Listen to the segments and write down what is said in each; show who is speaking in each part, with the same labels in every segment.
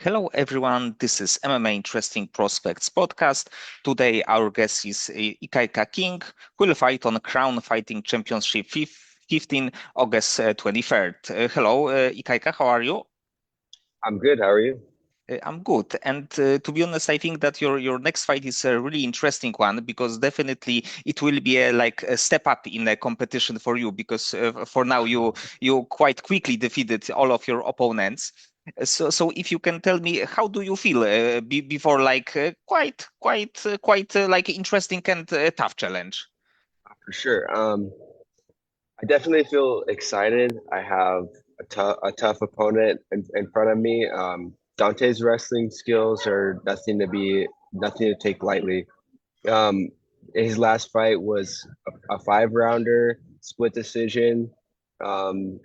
Speaker 1: Hello, everyone. This is MMA Interesting Prospects podcast. Today, our guest is Ikaika King, who will fight on Crown Fighting Championship 15 August 23rd. Hello, Ikaika. How are you?
Speaker 2: I'm good. How are you?
Speaker 1: I'm good. And to be honest, I think that your next fight is a really interesting one because definitely it will be like a step up in a competition for you because for now you quite quickly defeated all of your opponents. So if you can tell me, how do you feel before like quite like interesting and tough challenge?
Speaker 2: For sure. I definitely feel excited. I have a tough opponent in front of me. Dante's wrestling skills are nothing to take lightly. Um, his last fight was a five rounder, split decision. Um,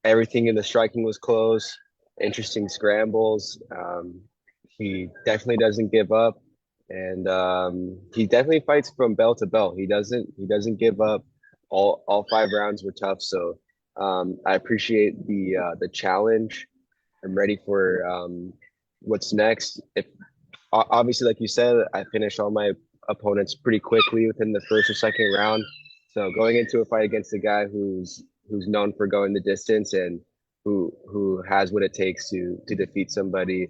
Speaker 2: Everything in the striking was close. Interesting scrambles. He definitely doesn't give up, and he definitely fights from bell to bell. He doesn't give up. All five rounds were tough, so I appreciate the challenge. I'm ready for what's next. If obviously, like you said, I finished all my opponents pretty quickly within the first or second round. So going into a fight against a guy who's known for going the distance and who has what it takes to defeat somebody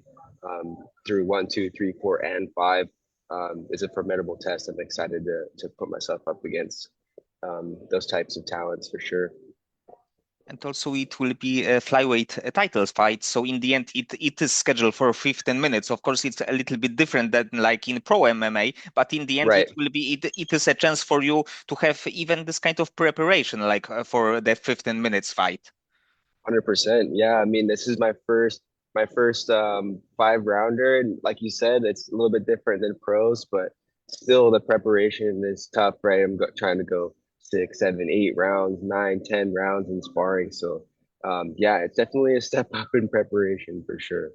Speaker 2: through one, two, three, four, and five is a formidable test. I'm excited to put myself up against those types of talents for sure.
Speaker 1: And also, it will be a flyweight titles fight. So in the end, it is scheduled for 15 minutes. Of course, it's a little bit different than like in pro MMA, but in the end,
Speaker 2: Right.
Speaker 1: it is a chance for you to have even this kind of preparation, like for the 15 minutes fight.
Speaker 2: 100%. Yeah, I mean, this is my first five rounder, and like you said, it's a little bit different than pros, but still the preparation is tough, right? Trying to go six, seven, 8 rounds, nine, 10 rounds in sparring. So, yeah, it's definitely a step up in preparation for sure.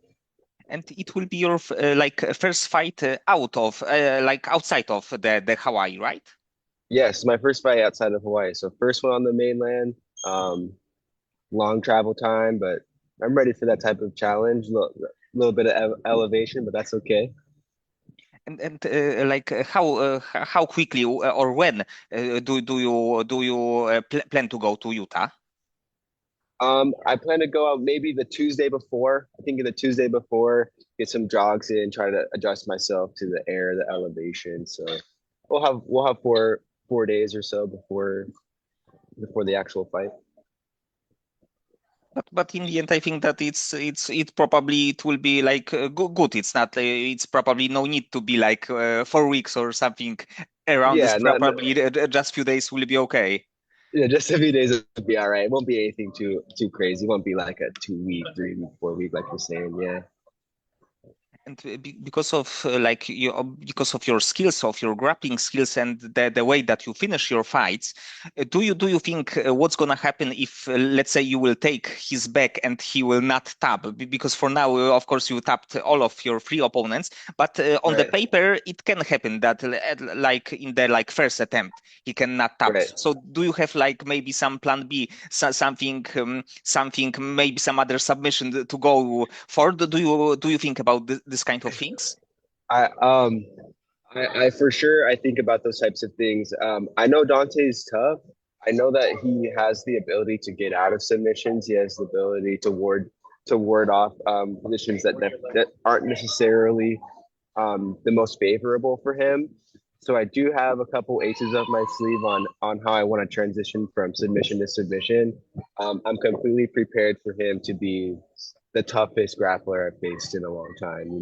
Speaker 1: And it will be your like first fight out of like outside of the Hawaii, right?
Speaker 2: Yes, my first fight outside of Hawaii. So first one on the mainland. Um, Long travel time, but I'm ready for that type of challenge. Little bit of elevation, but that's okay.
Speaker 1: And like how quickly or when do you plan to go to Utah?
Speaker 2: I plan to go out maybe the Tuesday before. I think the Tuesday before, get some jogs in, try to adjust myself to the air, the elevation. So we'll have four days or so before the actual fight.
Speaker 1: But in the end, I think that it probably it will be like good. It's not. It's probably no need to be like 4 weeks or something around this.
Speaker 2: Yeah,
Speaker 1: Probably just few days will be okay.
Speaker 2: yeah, just a few days will be all right. It won't be anything too crazy. It won't be like a 2 week, 3 week, 4 week like you're saying. Yeah.
Speaker 1: And because of like because of your skills, of your grappling skills, and the way that you finish your fights, do you think what's gonna happen if let's say you will take his back and he will not tap? Because for now, of course, you tapped all of your three opponents, but on the
Speaker 2: Right.
Speaker 1: paper, it can happen that like in the like first attempt, he cannot tap.
Speaker 2: Right.
Speaker 1: So do you have like maybe some plan B, something maybe some other submission to go for? Do you think about this kind of things?
Speaker 2: I I for sure I think about those types of things. I know Dante's tough. I know that he has the ability to get out of submissions. He has the ability to ward off positions that aren't necessarily the most favorable for him. So I do have a couple aces up my sleeve on how I want to transition from submission to submission. I'm completely prepared for him to be the toughest grappler I've faced in a long time.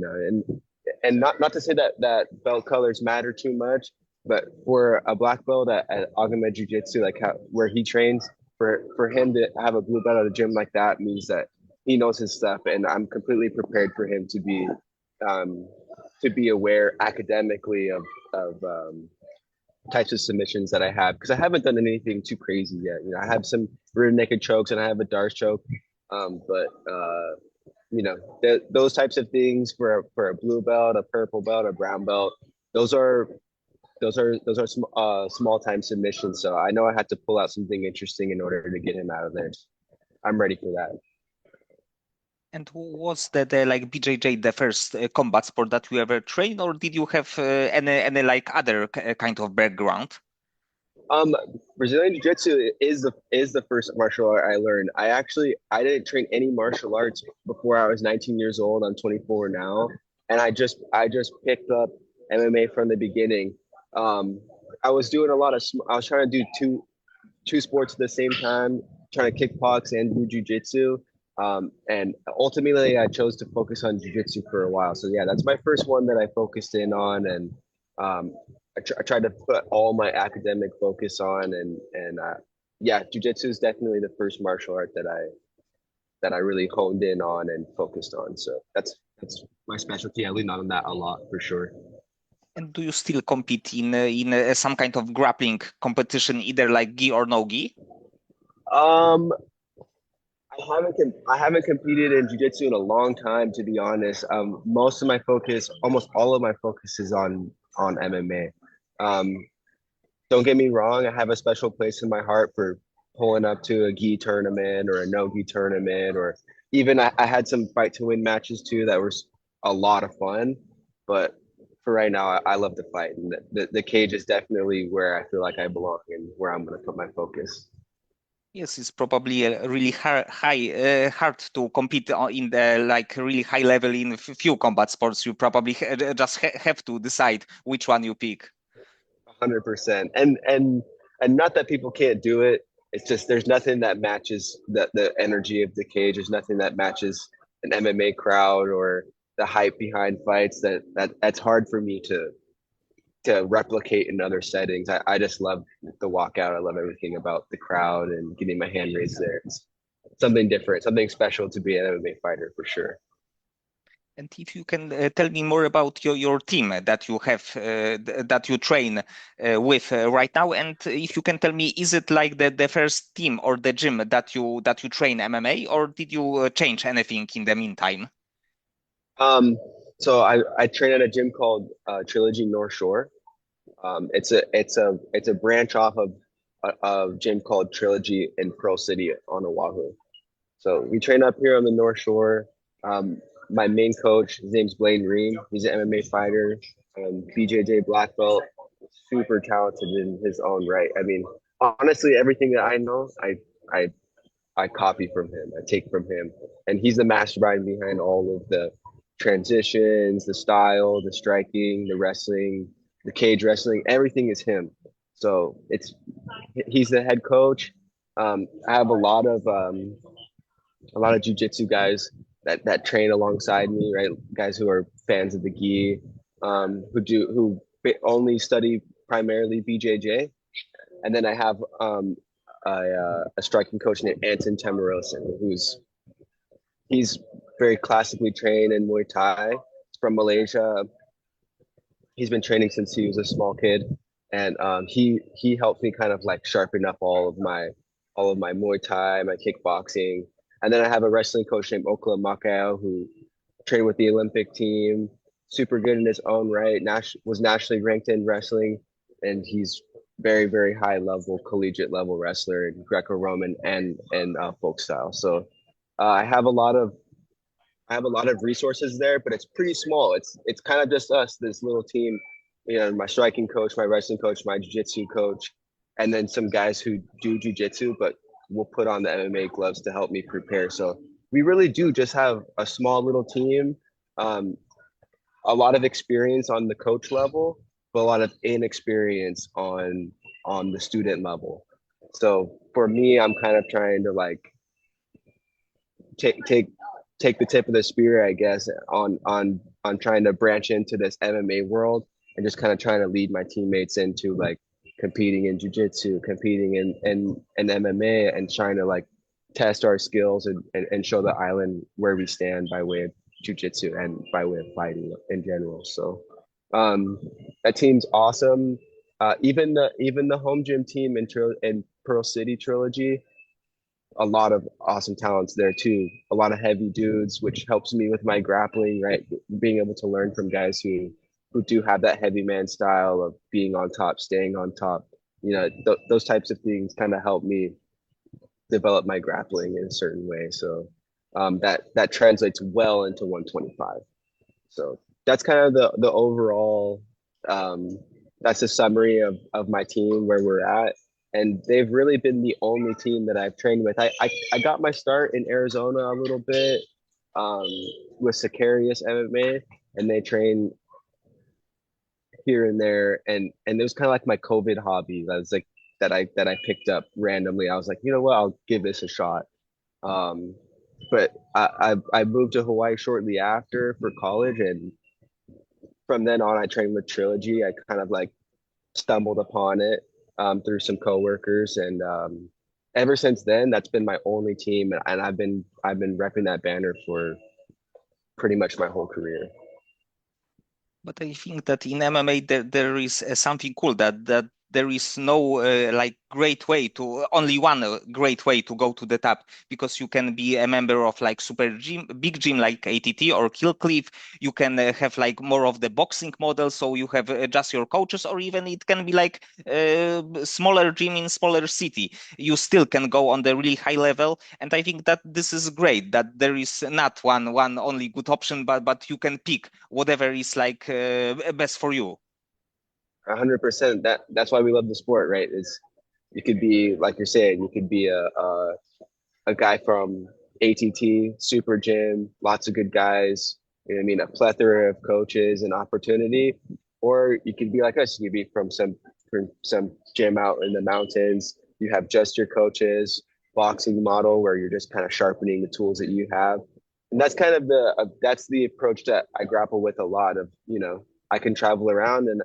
Speaker 2: And not to say that belt colors matter too much, but for a black belt at Agame Jiu Jitsu, like where he trains, for him to have a blue belt at a gym like that means that he knows his stuff, and I'm completely prepared for him um, to be aware academically of types of submissions that I have because I haven't done anything too crazy yet. I have some rear naked chokes and I have a Darce choke, but those types of things for a blue belt, a purple belt, a brown belt, those are small time submissions. So I know I had to pull out something interesting in order to get him out of there. I'm ready for that.
Speaker 1: And was the like BJJ the first combat sport that you ever trained, or did you have any like other kind of background?
Speaker 2: Um, Brazilian Jiu-Jitsu is the first martial art I learned. I didn't train any martial arts before I was 19 years old. I'm 24 now, and I just picked up MMA from the beginning. Um, I was doing a lot of I was trying to do two sports at the same time, trying to kickbox and do jujitsu. And ultimately, I chose to focus on jujitsu for a while. So yeah, that's my first one that I focused in on, and um, I tried to put all my academic focus on, and yeah, jujitsu is definitely the first martial art that I really honed in on and focused on. So that's my specialty. I lean on that a lot for sure.
Speaker 1: And do you still compete in some kind of grappling competition, either like gi or no gi?
Speaker 2: Um, I haven't competed in jiu-jitsu in a long time, to be honest. Most of my focus, almost all of my focus is on MMA. Don't get me wrong, I have a special place in my heart for pulling up to a gi tournament or a no gi tournament, or even I had some fight to win matches too that were a lot of fun. But for right now, I love to fight, and the cage is definitely where I feel like I belong and where I'm going to put my focus.
Speaker 1: Yes, it's probably really hard to compete in the like really high level in few combat sports. You probably just have to decide which one you pick.
Speaker 2: 100%. And not that people can't do it. It's just there's nothing that matches the energy of the cage. There's nothing that matches an MMA crowd or the hype behind fights that's hard for me to replicate in other settings. I just love the walkout. I love everything about the crowd and getting my hand raised there. It's something different, something special to be an MMA fighter for sure.
Speaker 1: And if you can tell me more about your team that you have that you train with right now, and if you can tell me, is it like the first team or the gym that you train MMA, or did you change anything in the meantime?
Speaker 2: Um, so I train at a gym called Trilogy North Shore. It's a branch off of a gym called Trilogy in Pearl City on Oahu. So we train up here on the North Shore. Um, my main coach, his name's Blaine Ream. He's an MMA fighter, BJJ black belt, super talented in his own right. I mean, honestly, everything that I know, I I copy from him. I take from him, and he's the mastermind behind all of the transitions, the style, the striking, the wrestling, the cage wrestling. Everything is him. So he's the head coach. I have a lot of jujitsu guys that train alongside me, right? Guys who are fans of the gi, only study primarily BJJ, and then I have a striking coach named Anton Tamarosin, he's very classically trained in Muay Thai. He's from Malaysia. He's been training since he was a small kid, and he helped me kind of like sharpen up all of my Muay Thai, my kickboxing, and then I have a wrestling coach named Okla Makao who trained with the Olympic team, super good in his own right. Was nationally ranked in wrestling, and he's very high level collegiate level wrestler in Greco-Roman and folk style. So I have a lot of resources there, but it's pretty small. It's kind of just us, this little team. My striking coach, my wrestling coach, my jiu-jitsu coach, and then some guys who do jiu-jitsu, but will put on the MMA gloves to help me prepare. So we really do just have a small little team, um, a lot of experience on the coach level, but a lot of inexperience on the student level. So for me, I'm kind of trying to like take take take the tip of the spear, I guess, on trying to branch into this MMA world and just kind of trying to lead my teammates into like competing in jujitsu, competing in MMA, and trying to like test our skills and show the island where we stand by way of jujitsu and by way of fighting in general. So um, that team's awesome. Even the home gym team in Pearl City Trilogy, a lot of awesome talents there too. A lot of heavy dudes, which helps me with my grappling, right? Being able to learn from guys who do have that heavy man style of being on top, staying on top. Those types of things kind of help me develop my grappling in a certain way. So that translates well into 125. So that's kind of the overall. Um, that's a summary of my team where we're at, and they've really been the only team that I've trained with. I got my start in Arizona a little bit um, with Sicarius MMA, and they train here and there, and it was kind of like my COVID hobby. That was like that I picked up randomly. I was like, you know what, I'll give this a shot. Um, but I moved to Hawaii shortly after for college, and from then on, I trained with Trilogy. I kind of like stumbled upon it through some coworkers, and ever since then, that's been my only team, and I've been repping that banner for pretty much my whole career.
Speaker 1: But I think that in MMA there is something cool that there is no like great way to only one great way to go to the top because you can be a member of like super gym, big gym like ATT or Kill Cliff. You can have like more of the boxing model, so you have just your coaches, or even it can be like smaller gym in smaller city. You still can go on the really high level, and I think that this is great. That there is not one only good option, but you can pick whatever is like best for you.
Speaker 2: 100%. That's why we love the sport, right? Is you could be like you're saying, you could be a guy from ATT, Super Gym, lots of good guys. You know what I mean? A plethora of coaches and opportunity. Or you could be like us. You could be from some gym out in the mountains. You have just your coaches, boxing model where you're just kind of sharpening the tools that you have. And that's kind of that's the approach that I grapple with a lot of, I can travel around and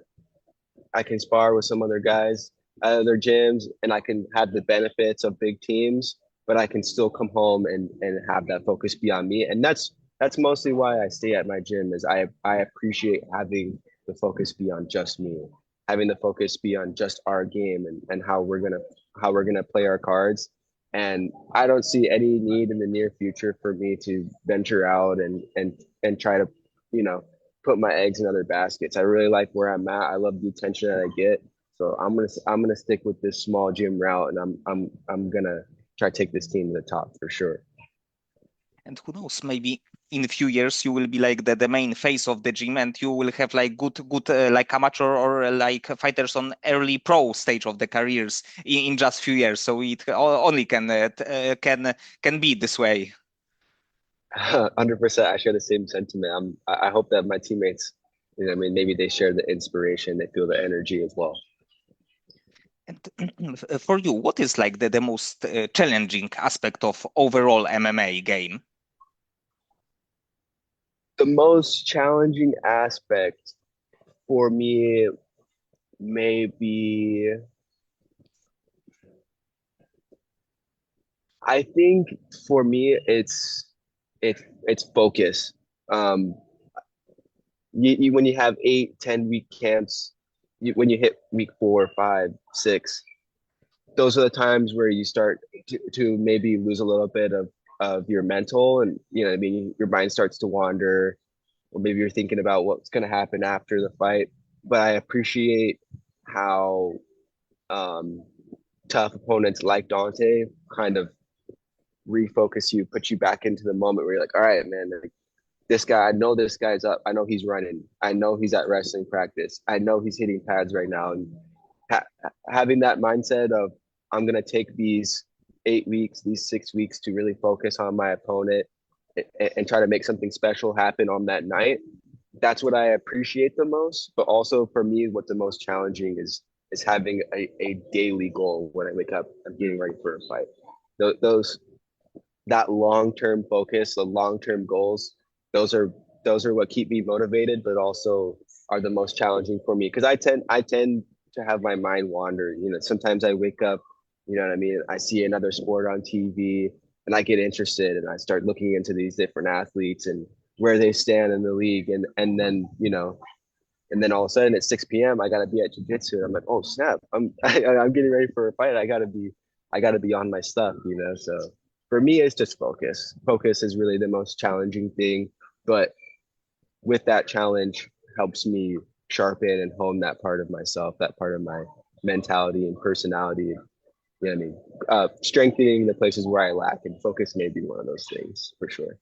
Speaker 2: I can spar with some other guys at other gyms, and I can have the benefits of big teams, but I can still come home and have that focus be on me. And that's mostly why I stay at my gym is I appreciate having the focus be on just me, having the focus be on just our game and how we're gonna play our cards. And I don't see any need in the near future for me to venture out and try to, you know, put my eggs in other baskets. I really like where I'm at. I love the attention that I get. So I'm gonna stick with this small gym route, and I'm gonna try to take this team to the top for sure.
Speaker 1: And who knows, maybe in a few years you will be like the main face of the gym, and you will have like good like amateur or like fighters on early pro stage of the careers in just few years. So it only can be this way.
Speaker 2: 100%. I share the same sentiment. I hope that my teammates, I mean, maybe they share the inspiration, they feel the energy as well.
Speaker 1: And for you, what is like the most challenging aspect of overall MMA game?
Speaker 2: The most challenging aspect for me may be, I think for me, it's focus. Um, when you have 8, 10 week camps, when you hit week 4, 5, 6, those are the times where you start to maybe lose a little bit of your mental, and I mean, your mind starts to wander, or maybe you're thinking about what's going to happen after the fight. But I appreciate how um, tough opponents like Dante kind of refocus you, put you back into the moment where you're like, all right, man, like, this guy, I know this guy's up. I know he's running. I know he's at wrestling practice. I know he's hitting pads right now. And ha- having that mindset of, I'm going to take these 8 weeks, these 6 weeks to really focus on my opponent and try to make something special happen on that night. That's what I appreciate the most. But also for me, what the most challenging is having a daily goal when I wake up. I'm getting ready for a fight. Those that long term focus, the long term goals, those are those are what keep me motivated, but also are the most challenging for me because I tend to have my mind wander. Sometimes I wake up, you know what I mean. I see another sport on TV, and I get interested, and I start looking into these different athletes and where they stand in the league, and then all of a sudden it's 6 p.m. I gotta be at jujitsu, and I'm like, oh snap, I'm getting ready for a fight. I gotta be on my stuff. So for me, it's just focus. Focus is really the most challenging thing, but with that challenge helps me sharpen and hone that part of myself, that part of my mentality and personality. You know what I mean? Strengthening the places where I lack, and focus may be one of those things for sure.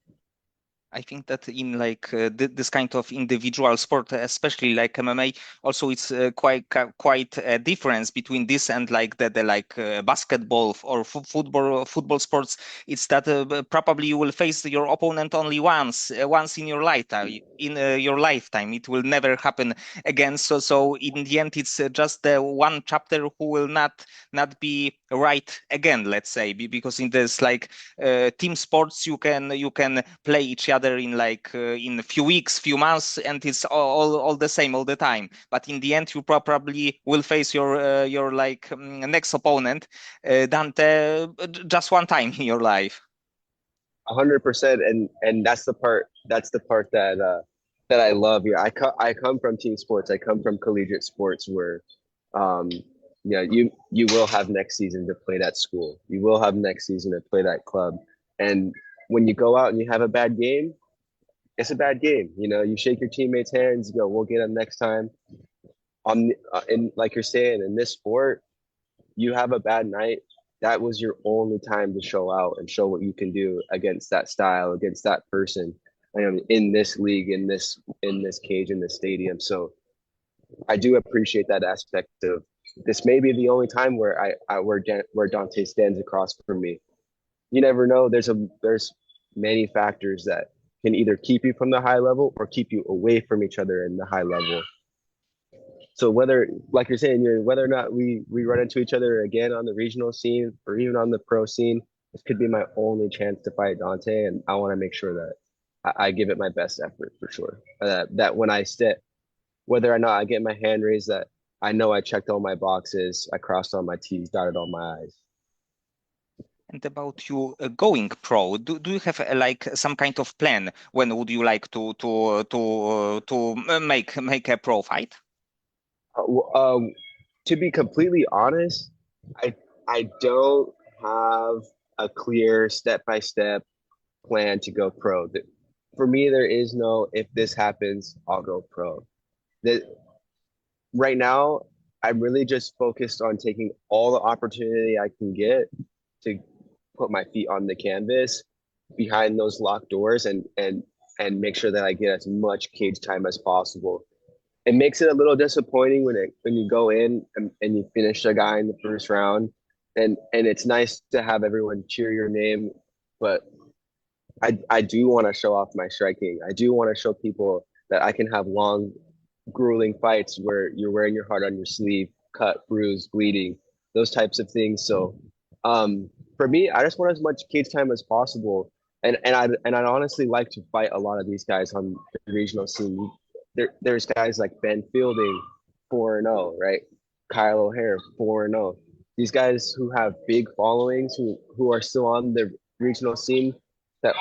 Speaker 1: I think that in like this kind of individual sport, especially like MMA, also it's quite a difference between this and like the like basketball or football sports. It's that probably you will face your opponent only once in your lifetime. In your lifetime, it will never happen again. So in the end, it's just the one chapter who will not be right again. Let's say because in this like team sports you can play each other in like in a few weeks, few months, and it's all the same all the time. But in the end, you probably will face your like next opponent, Dante, just one time in your life.
Speaker 2: 100%, and that's the part that that I love here. I come from team sports. I come from collegiate sports where yeah, you will have next season to play that school. You will have next season to play that club. And when you go out and you have a bad game, it's a bad game. You know, you shake your teammates' hands, you go, we'll get them next time. And like you're saying, in this sport, you have a bad night, that was your only time to show out and show what you can do against that style, against that person, in this league, in this cage, in this stadium. So I do appreciate that aspect of this. May be the only time where where Dante stands across from me. You never know. There's many factors that can either keep you from the high level or keep you away from each other in the high level. So whether, like you're saying, whether or not we run into each other again on the regional scene or even on the pro scene, this could be my only chance to fight Dante, and I want to make sure that I give it my best effort for sure. That when I step, whether or not I get my hand raised, that I know I checked all my boxes, I crossed all my T's, dotted all my I's.
Speaker 1: And about you going pro, do you have like some kind of plan? When would you like to make a pro fight?
Speaker 2: To be completely honest, I I don't have a clear step by step plan to go pro. For me, there is no if this happens, I'll go pro. That right now, I'm really just focused on taking all the opportunity I can get to put my feet on the canvas behind those locked doors and make sure that I get as much cage time as possible. It makes it a little disappointing when you go in and you finish a guy in the first round, and it's nice to have everyone cheer your name, but I do want to show off my striking. I do want to show people that I can have long, grueling fights where you're wearing your heart on your sleeve, cut, bruised, bleeding, those types of things. So, for me, I just want as much cage time as possible, and I'd honestly like to fight a lot of these guys on the regional scene. There's guys like Ben Fielding, 4-0, right? Kyle O'Hare, 4-0. These guys who have big followings, who are still on the regional scene, that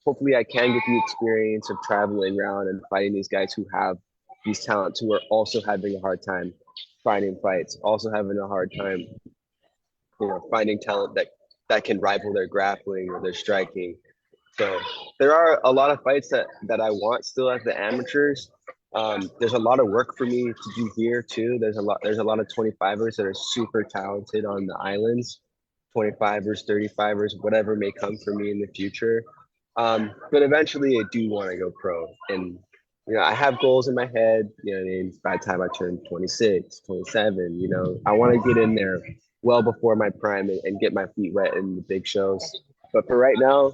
Speaker 2: hopefully I can get the experience of traveling around and fighting these guys who have these talents, who are also having a hard time finding fights, also having a hard time, finding talent that can rival their grappling or their striking. So there are a lot of fights that I want still as the amateurs. There's a lot of work for me to do here too. There's a lot of 25ers that are super talented on the islands, 25ers, 35ers, whatever may come for me in the future. But eventually I do want to go pro, and I have goals in my head. I mean, by the time I turn 26, 27, I want to get in there well before my prime and get my feet wet in the big shows. But for right now,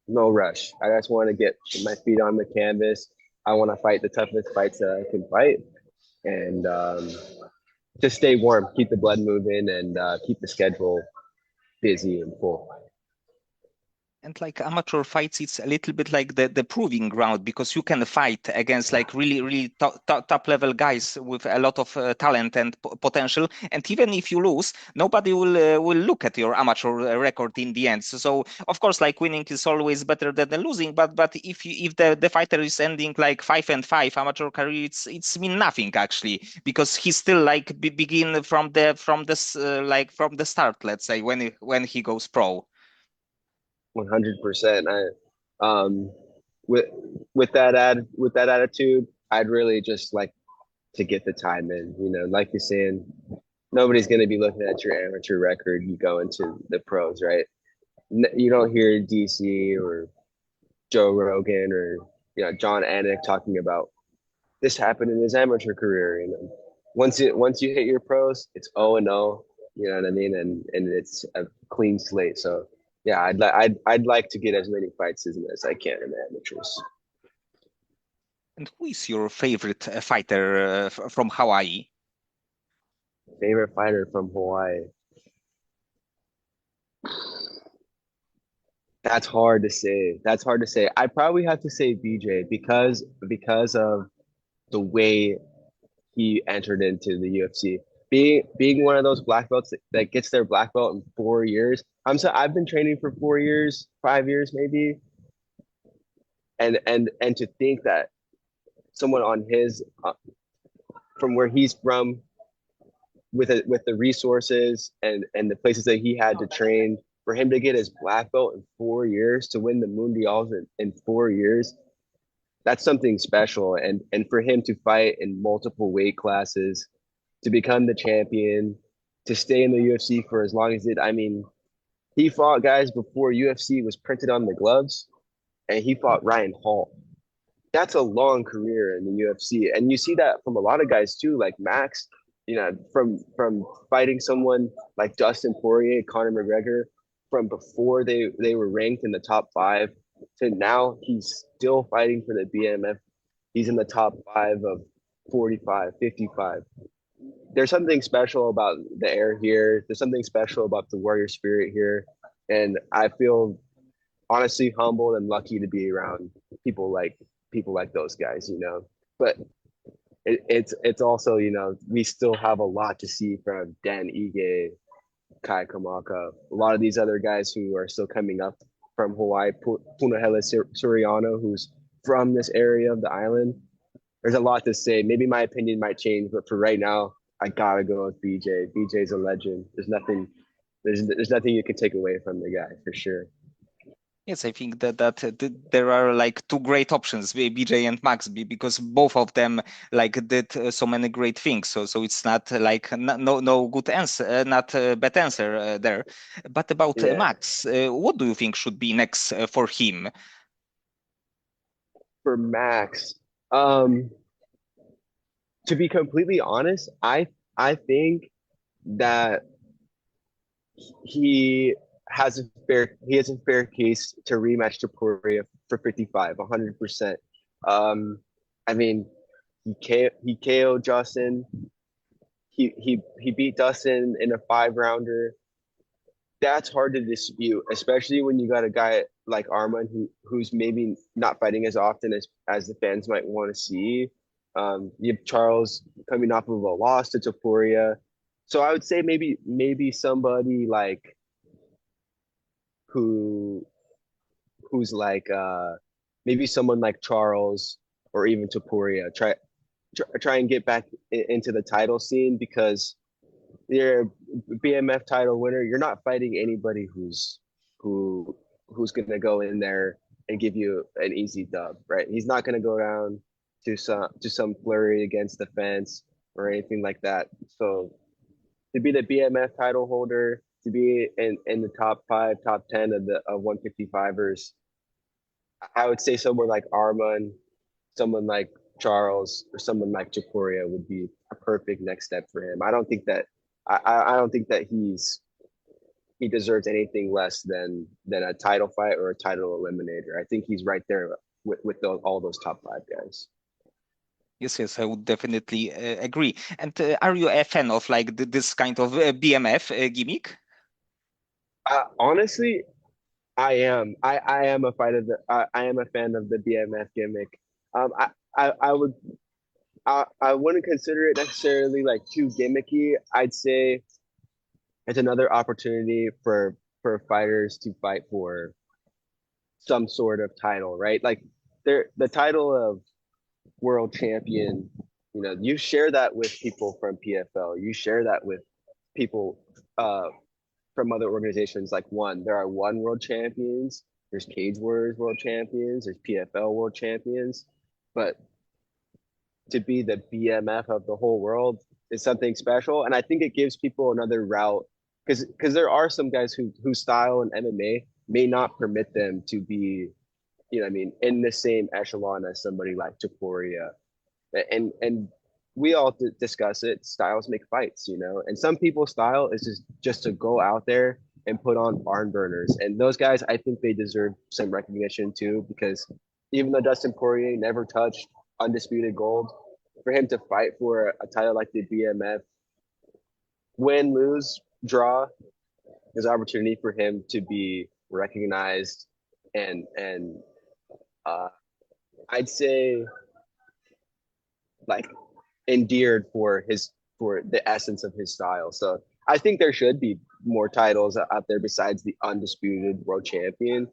Speaker 2: no rush. I just want to get my feet on the canvas. I want to fight the toughest fights that I can fight, and just stay warm, keep the blood moving, and keep the schedule busy and full.
Speaker 1: And like amateur fights, it's a little bit like the proving ground because you can fight against like really top level guys with a lot of talent and potential. And even if you lose, nobody will look at your amateur record in the end. So of course, like winning is always better than the losing. But if the fighter is ending like 5-5 amateur career, it's mean nothing actually because he's still like begin like from the start. Let's say when he goes pro.
Speaker 2: 100%. Um, with with that attitude, I'd really just like to get the time in. Like you're saying, nobody's going to be looking at your amateur record. You go into the pros, right? You don't hear DC or Joe Rogan or John Anik talking about this happened in his amateur career. Once you hit your pros, it's 0-0. You know what I mean, and it's a clean slate. So yeah, I'd like to get as many fights as I can in the amateurs.
Speaker 1: And who is your favorite fighter from Hawaii?
Speaker 2: Favorite fighter from Hawaii? That's hard to say. That's hard to say. I probably have to say BJ because of the way he entered into the UFC. Being one of those black belts that gets their black belt in 4 years. I've been training for 4 years, 5 years maybe, and to think that someone on his from where he's from with the resources and the places that he had to train for him to get his black belt in 4 years to win the mundials in 4 years, that's something special. And for him to fight in multiple weight classes, to become the champion, to stay in the UFC for as long as it. I mean, he fought guys before UFC was printed on the gloves, and he fought Ryan Hall. That's a long career in the UFC, and you see that from a lot of guys too, like Max. From fighting someone like Dustin Poirier, Conor McGregor, from before they were ranked in the top five to now he's still fighting for the BMF. He's in the top five of 45, 55. There's something special about the air here. There's something special about the warrior spirit here. And I feel honestly humbled and lucky to be around people like people like those guys. But it's also, we still have a lot to see from Dan Ige, Kai Kamaka, a lot of these other guys who are still coming up from Hawaii, Punahele Suriano, who's from this area of the island. There's a lot to say. Maybe my opinion might change, but for right now, I gotta go with BJ. BJ's a legend. There's nothing you can take away from the guy for sure.
Speaker 1: Yes, I think there are like two great options, BJ and Max, because both of them like did so many great things. So it's not like no good answer, not a bad answer there. But about
Speaker 2: Yeah.
Speaker 1: Max, what do you think should be next for him?
Speaker 2: For Max, um, to be completely honest, I think that he he has a fair case to rematch Topuria for 55, 100%. I mean, he KO'd Justin. He beat Dustin in a 5 rounder. That's hard to dispute, especially when you got a guy like Arman who's maybe not fighting as often as the fans might want to see. You have Charles coming off of a loss to Topuria. So I would say maybe somebody like who who's like maybe someone like Charles or even Topuria try and get back into the title scene because you're a BMF title winner. You're not fighting anybody who who's going to go in there and give you an easy dub, right? He's not going to go down to some flurry against the fence or anything like that. So to be the BMF title holder, to be in the top five, top 10 of 155ers, I would say someone like Arman, someone like Charles, or someone like Japoria would be a perfect next step for him. I don't think that he deserves anything less than a title fight or a title eliminator. I think he's right there with all those top five guys.
Speaker 1: Yes, yes, I would definitely agree. And are you a fan of like this kind of BMF gimmick?
Speaker 2: Honestly, I am a fight of the. I am a fan of the BMF gimmick. Um, I, I would. I wouldn't consider it necessarily like too gimmicky. I'd say it's another opportunity for fighters to fight for some sort of title, right? Like the title of world champion, you share that with people from PFL. You share that with people from other organizations. Like there are one world champions. There's Cage Warriors world champions. There's PFL world champions. But to be the BMF of the whole world, is something special, and I think it gives people another route because there are some guys whose style in MMA may not permit them to be, you know, what I mean, in the same echelon as somebody like Taporia, and we all discuss it. Styles make fights, you know, and some people's style is just to go out there and put on barn burners, and those guys, I think they deserve some recognition too, because even though Dustin Poirier never touched undisputed gold, for him to fight for a title like the BMF, win, lose, draw, there's opportunity for him to be recognized and uh, I'd say like endeared for the essence of his style. So I think there should be more titles out there besides the undisputed world champion.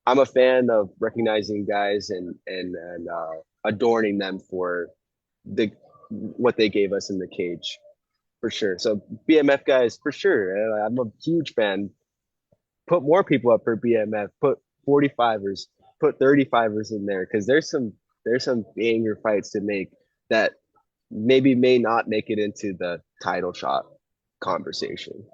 Speaker 2: I'm a fan of recognizing guys and adorning them for the what they gave us in the cage for sure. So BMF guys for sure. I'm a huge fan. Put more people up for BMF. Put 45ers. Put 35ers in there because there's some banger fights to make that maybe may not make it into the title shot conversation.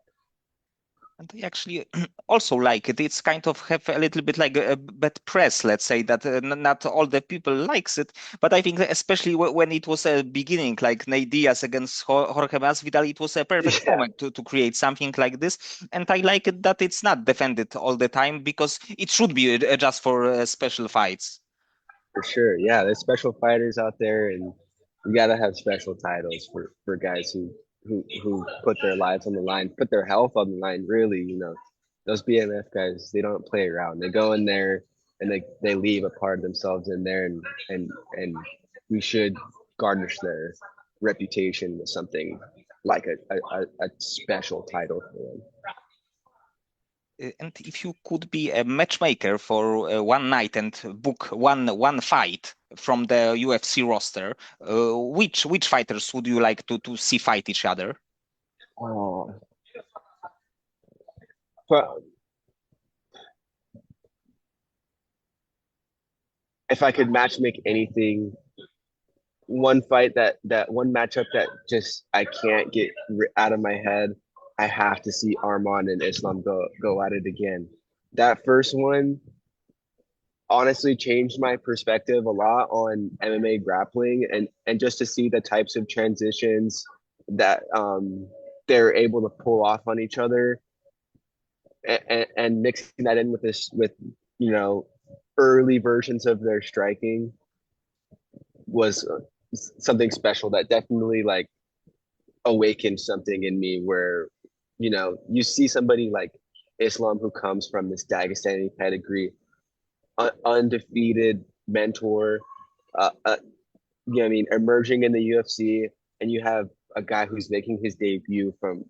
Speaker 1: And I actually also like it. It's kind of have a little bit like a bad press, let's say that not all the people likes it. But I think that especially when it was a beginning, like Nate Diaz against Jorge Masvidal, it was a perfect
Speaker 2: Yeah,
Speaker 1: moment to create something like this. And I like it that it's not defended all the time because it should be just for special fights.
Speaker 2: for sure. Yeah, there's special fighters out there, and you gotta have special titles for guys who put their lives on the line, put their health on the line. Really, you know, those BMF guys, they don't play around. They go in there and they leave a part of themselves in there, and we should garnish their reputation with something like a special title for them.
Speaker 1: And if you could be a matchmaker for one night and book one fight from the UFC roster, which fighters would you like to see fight each other?
Speaker 2: Oh, but if I could match make anything, one fight that one matchup that just I can't get out of my head. I have to see Arman and Islam go at it again. That first one honestly changed my perspective a lot on MMA grappling and just to see the types of transitions that they're able to pull off on each other and mixing that in with this with you know early versions of their striking was something special that definitely like awakened something in me where you see somebody like Islam who comes from this Dagestani pedigree, undefeated mentor, I mean, emerging in the UFC, and you have a guy who's making his debut from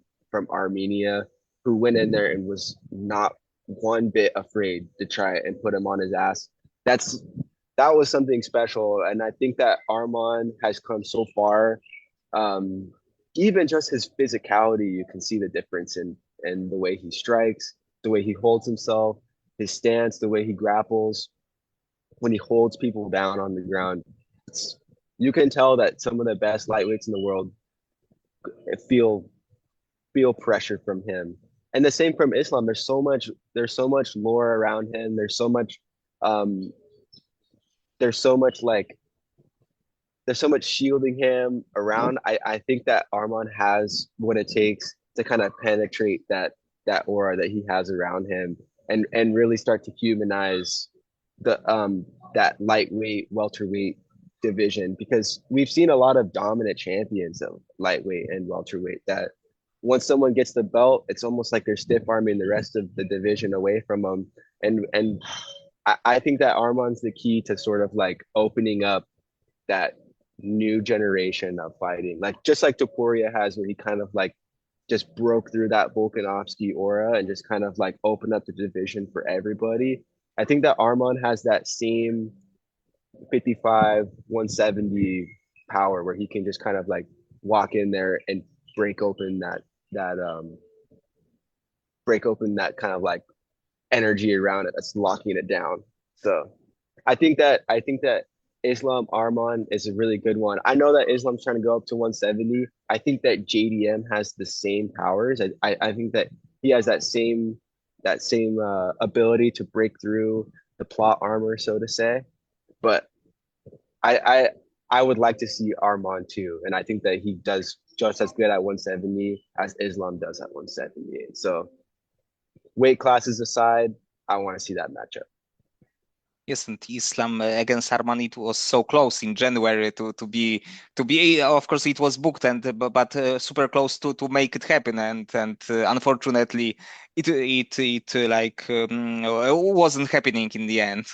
Speaker 2: Armenia, who went in there and was not one bit afraid to try and put him on his ass. That's that was something special, and I think that Arman has come so far. Um, Even just his physicality, you can see the difference in the way he strikes, the way he holds himself, his stance, the way he grapples when he holds people down on the ground. It's, you can tell that some of the best lightweights in the world feel feel pressure from him, and the same from Islam. There's so much lore around him. Um, there's so much like there's so much shielding him around. I think that Arman has what it takes to kind of penetrate that aura that he has around him and really start to humanize that lightweight welterweight division because we've seen a lot of dominant champions of lightweight and welterweight that once someone gets the belt, it's almost like they're stiff arming the rest of the division away from them. And I think that Arman's the key to sort of like opening up that new generation of fighting. Like just like Topuria has where he kind of like just broke through that Volkanovski aura and just kind of like opened up the division for everybody. I think that Arman has that same 55, 170 power where he can just kind of like walk in there and break open that break open that kind of like energy around it that's locking it down. So I think that Islam Arman is a really good one. I know that Islam's trying to go up to 170. I think that JDM has the same powers. I think that he has that same ability to break through the plot armor, so to say. But I I I would like to see Arman too, and I think that he does just as good at 170 as Islam does at 178. So weight classes aside, I want to see that matchup.
Speaker 1: Yes, and Islam against Armani, it was so close in January to be. Of course, it was booked and but super close to make it happen, and unfortunately, it wasn't happening in the end.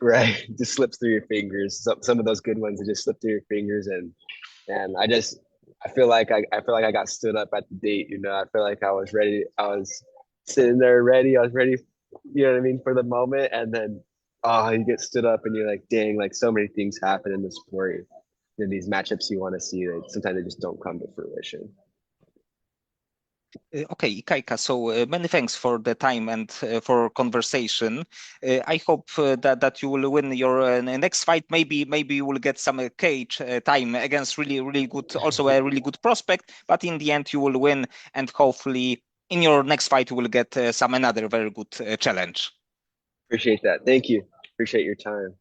Speaker 2: Right, just slips through your fingers. Some of those good ones that just slip through your fingers, and I feel like I got stood up at the date. I feel like I was ready. I was sitting there ready. I was ready. You know what I mean, for the moment, and then you get stood up, and you're like, dang, like so many things happen in the sport. These matchups you want to see, that sometimes they just don't come to fruition.
Speaker 1: Okay, Ikaika, so many thanks for the time and for conversation. I hope that you will win your next fight. Maybe you will get some cage time against really good, also a really good prospect. But in the end, you will win, and hopefully in your next fight you will get some another very good challenge.
Speaker 2: Appreciate that. Thank you. Appreciate your time.